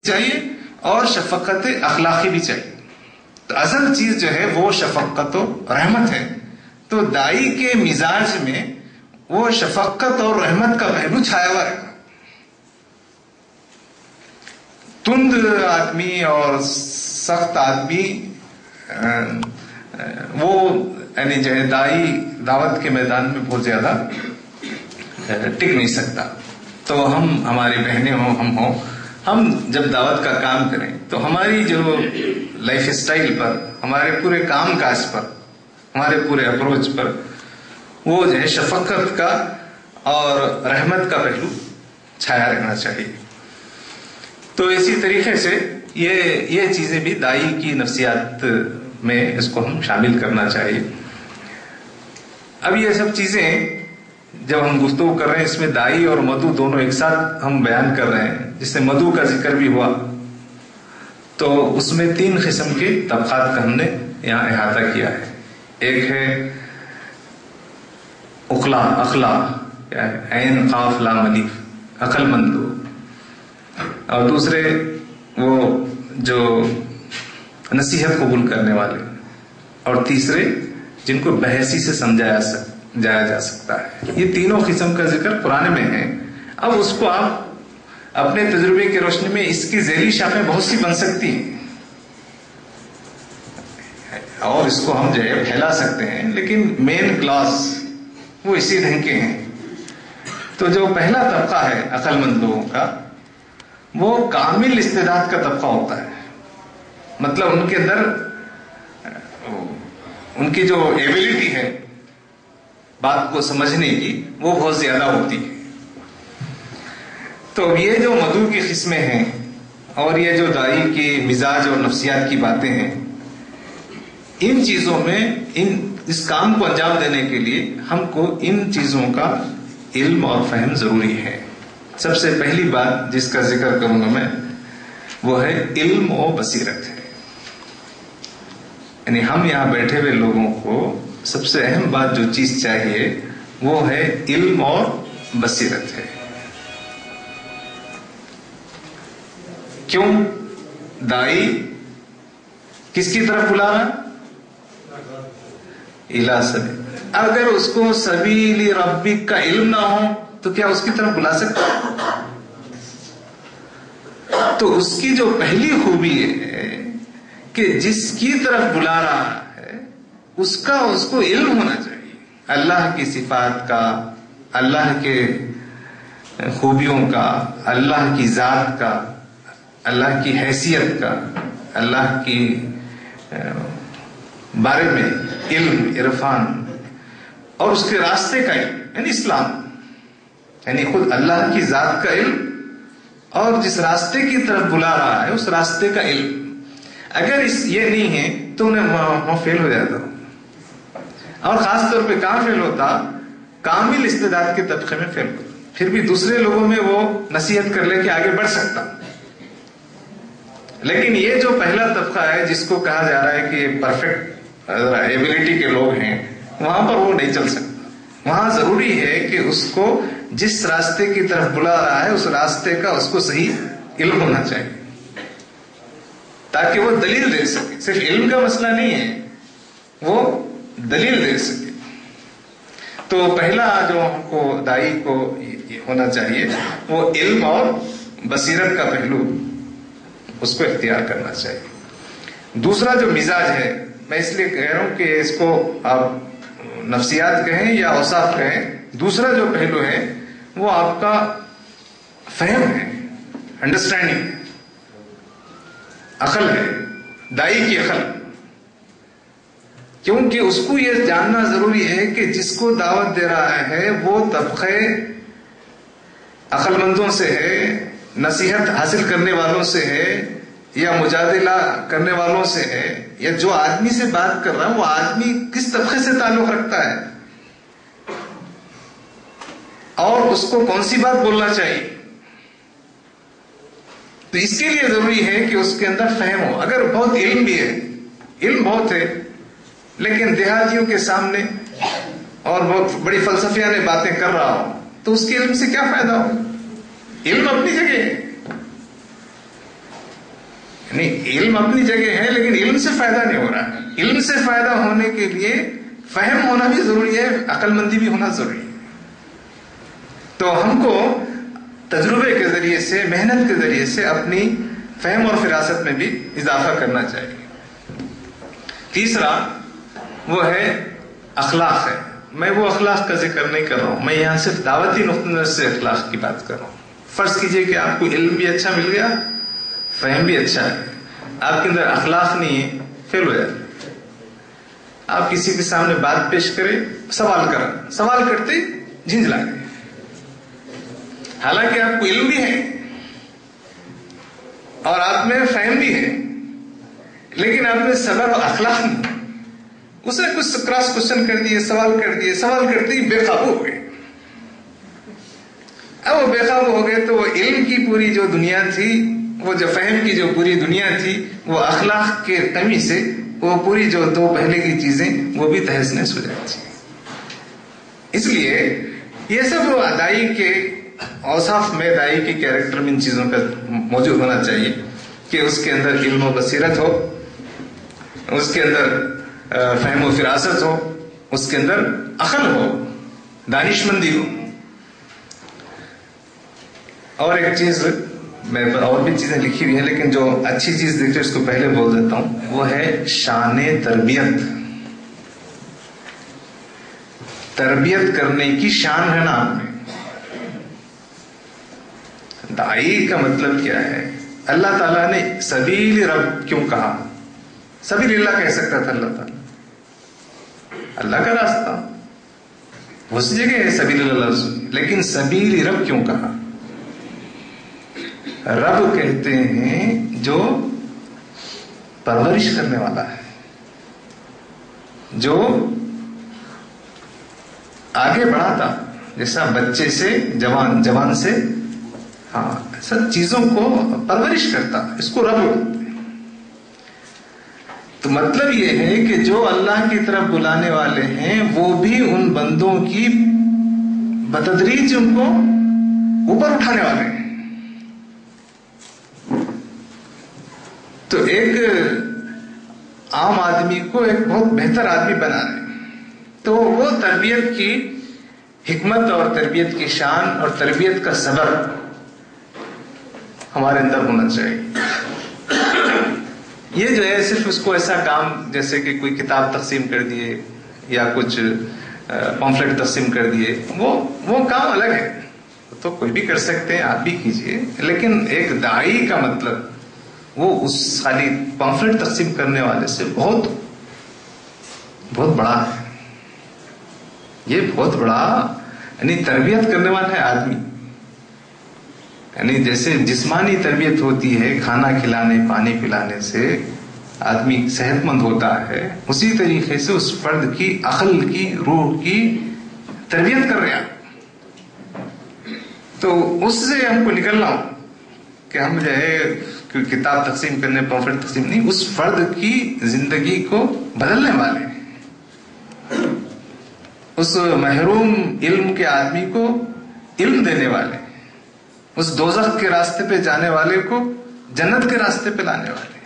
چاہیے اور شفقت اخلاقی بھی چاہیے. تو اصل چیز جو ہے وہ شفقت و رحمت ہے. تو دائی کے مزاج میں وہ شفقت اور رحمت کا پہلو چھایا ہوا ہے. تند آدمی اور سخت آدمی وہ یعنی جو ہے دائی دعوت کے میدان میں بہت زیادہ ٹک نہیں سکتا. تو ہماری بہنیں ہوں ہم جب دعوت کا کام کریں تو ہماری جو لائف اسٹائل پر، ہمارے پورے کام کاج پر، ہمارے پورے اپروچ پر وہ جو ہے شفقت کا اور رحمت کا پہلو چھایا رہنا چاہیے. تو اسی طریقے سے یہ چیزیں بھی دائی کی نفسیات میں اس کو ہم شامل کرنا چاہیے. اب یہ سب چیزیں جب ہم گفتگو کر رہے ہیں اس میں دائی اور مدعو دونوں ایک ساتھ ہم بیان کر رہے ہیں. جس سے مدعو کا ذکر بھی ہوا تو اس میں 3 قسم کے طبقات کا ہم نے یہاں احاطہ کیا ہے. ایک ہے اخلا عین قاف لام الف، عقل مند لوگ. اور دوسرے وہ جو نصیحت قبول کرنے والے. اور تیسرے جن کو بحثی سے سمجھایا جا سکتا ہے. یہ تینوں قسم کا ذکر قرآن میں ہے. اب اس کو آپ اپنے تجربے کی روشنی میں اس کی ذیلی شاخیں بہت سی بن سکتی ہیں اور اس کو ہم جو ہے پھیلا سکتے ہیں، لیکن مین کلاس وہ اسی ڈھنگ کے ہیں. تو جو پہلا طبقہ ہے عقل مند لوگوں کا، وہ کامل استعداد کا طبقہ ہوتا ہے. مطلب ان کے اندر ان کی جو ایبلٹی ہے بات کو سمجھنے کی وہ بہت زیادہ ہوتی ہے. تو یہ جو مدعو کی قسمیں ہیں اور یہ جو دائی کی مزاج اور نفسیات کی باتیں ہیں، ان چیزوں میں اس کام کو انجام دینے کے لیے ہم کو ان چیزوں کا علم اور فہم ضروری ہے. سب سے پہلی بات جس کا ذکر کروں گا میں وہ ہے علم و بصیرت ہے. یعنی ہم یہاں بیٹھے ہوئے لوگوں کو سب سے اہم بات جو چیز چاہیے وہ ہے علم اور بصیرت ہے. کیوں؟ دائی کس کی طرف بلا رہا؟ الی سبیل. اگر اس کو سبیل ربک کا علم نہ ہو تو کیا اس کی طرف بلا سکتا؟ تو اس کی جو پہلی خوبی ہے کہ جس کی طرف بلا رہا ہے اس کو علم ہونا چاہیے. اللہ کی صفات کا، اللہ کے خوبیوں کا، اللہ کی ذات کا، اللہ کی حیثیت کا، اللہ کی بارے میں علم، عرفان اور اس کے راستے کا علم، یعنی اسلام، یعنی خود اللہ کی ذات کا علم اور جس راستے کی طرف بلا رہا ہے اس راستے کا علم. اگر یہ نہیں ہے تو انہیں وہاں فیل ہو جاتا. اور خاص طور پہ کہاں فیل ہوتا؟ کامل استعداد کے طبقے میں فیل ہوتا. پھر بھی دوسرے لوگوں میں وہ نصیحت کر لے کے آگے بڑھ سکتا. لیکن یہ جو پہلا طبقہ ہے جس کو کہا جا رہا ہے کہ پرفیکٹ ایبلٹی کے لوگ ہیں، وہاں پر وہ نہیں چل سکتا. وہاں ضروری ہے کہ اس کو جس راستے کی طرف بلا رہا ہے اس راستے کا اس کو صحیح علم ہونا چاہیے تاکہ وہ دلیل دے سکے. صرف علم کا مسئلہ نہیں ہے، وہ دلیل دے سکے. تو پہلا جو ہم کو دائی کو ہونا چاہیے وہ علم اور بصیرت کا پہلو اس کو اختیار کرنا چاہیے. دوسرا جو مزاج ہے، میں اس لیے کہہ رہا ہوں کہ اس کو آپ نفسیات کہیں یا اوصاف کہیں، دوسرا جو پہلو ہے وہ آپ کا فہم ہے، انڈرسٹینڈنگ، عقل ہے، دائی کی عقل. کیونکہ اس کو یہ جاننا ضروری ہے کہ جس کو دعوت دے رہا ہے وہ طبقے عقل مندوں سے ہے، نصیحت حاصل کرنے والوں سے ہے، یا مجادلہ کرنے والوں سے ہے، یا جو آدمی سے بات کر رہا ہے وہ آدمی کس طبقے سے تعلق رکھتا ہے اور اس کو کون سی بات بولنا چاہیے. تو اس کے لیے ضروری ہے کہ اس کے اندر فہم ہو. اگر بہت علم بھی ہے، علم بہت ہے، لیکن دیہاتیوں کے سامنے اور بہت بڑی فلسفیانہ باتیں کر رہا ہو تو اس کے علم سے کیا فائدہ ہو؟ علم اپنی جگہ ہے، یعنی علم اپنی جگہ ہے لیکن علم سے فائدہ نہیں ہو رہا. علم سے فائدہ ہونے کے لیے فہم ہونا بھی ضروری ہے, عقل مندی بھی ہونا ضروری ہے. تو ہم کو تجربے کے ذریعے سے, محنت کے ذریعے سے اپنی فہم اور فراست میں بھی اضافہ کرنا چاہیے. تیسرا وہ ہے اخلاق ہے. میں وہ اخلاق کا ذکر نہیں کر رہا ہوں, میں یہاں صرف دعوتی نقطہ نظر سے اخلاق کی بات کر رہا ہوں. فرض کیجئے کہ آپ کو علم بھی اچھا مل گیا, فہم بھی اچھا ہے, آپ کے اندر اخلاق نہیں ہے, فیل ہو جاتے. آپ کسی کے سامنے بات پیش کریں, سوال کرتے جھنجھلا گئے, حالانکہ آپ کو علم بھی ہے اور آپ میں فہم بھی ہے, لیکن آپ میں صبر اور اخلاق نہیں. اس نے کچھ کراس کوشچن کر دیے, سوال کرتے ہی بے قابو ہو گئے. اب وہ بے قابو ہو گئے تو وہ علم کی پوری جو دنیا تھی, وہ جو فہم کی جو پوری دنیا تھی, وہ اخلاق کے کمی سے وہ پوری جو دو پہلے کی چیزیں وہ بھی تہس نہس ہو جاتی. اس لیے یہ سب دائی کے اوصاف میں, دائی کے کیریکٹر میں ان چیزوں کا موجود ہونا چاہیے کہ اس کے اندر علم و بصیرت ہو, اس کے اندر فہم و فراست ہو, اس کے اندر عقل ہو, دانش مندی ہو. اور ایک چیز, میرے پر اور بھی چیزیں لکھی ہوئی ہیں لیکن جو اچھی چیز دیکھتے اس کو پہلے بول دیتا ہوں, وہ ہے شان تربیت. تربیت کرنے کی شان ہے نا آپ میں. دائی کا مطلب کیا ہے؟ اللہ تعالیٰ نے سبیل رب کیوں کہا؟ سبیل اللہ کہہ سکتا تھا اللہ تعالیٰ, اللہ کا راستہ اس جگہ ہے سبیل اللہ, لیکن سبیل رب کیوں کہا؟ رب کہتے ہیں جو پرورش کرنے والا ہے, جو آگے بڑھاتا, جیسا بچے سے جوان سے, ہاں سب چیزوں کو پرورش کرتا, اس کو رب کہتے ہیں. تو مطلب یہ ہے کہ جو اللہ کی طرف بلانے والے ہیں وہ بھی ان بندوں کی بتدریج ان کو اوپر اٹھانے والے ہیں. تو ایک عام آدمی کو ایک بہت بہتر آدمی بنا رہے, تو وہ تربیت کی حکمت اور تربیت کی شان اور تربیت کا صبر ہمارے اندر ہونا چاہیے. یہ جو ہے صرف اس کو ایسا کام جیسے کہ کوئی کتاب تقسیم کر دیے یا کچھ پمفلٹ تقسیم کر دیے, وہ کام الگ ہے, تو کوئی بھی کر سکتے ہیں, آپ بھی کیجئے. لیکن ایک داعی کا مطلب وہ اس خالی پمفلٹ تقسیم کرنے والے سے بہت بہت بڑا ہے. یہ بہت بڑا یعنی تربیت کرنے والا ہے آدمی. یعنی جیسے جسمانی تربیت ہوتی ہے کھانا کھلانے پانی پلانے سے آدمی صحت مند ہوتا ہے, اسی طریقے سے اس فرد کی عقل کی روح کی تربیت کر رہے ہیں. تو اس سے ہم کو نکلنا ہو کہ ہم جو ہے کتاب تقسیم کرنے پمفلٹ تقسیم نہیں, اس فرد کی زندگی کو بدلنے والے ہیں, اس محروم علم کے آدمی کو علم دینے والے, اس دوزخ کے راستے پہ جانے والے کو جنت کے راستے پہ لانے والے.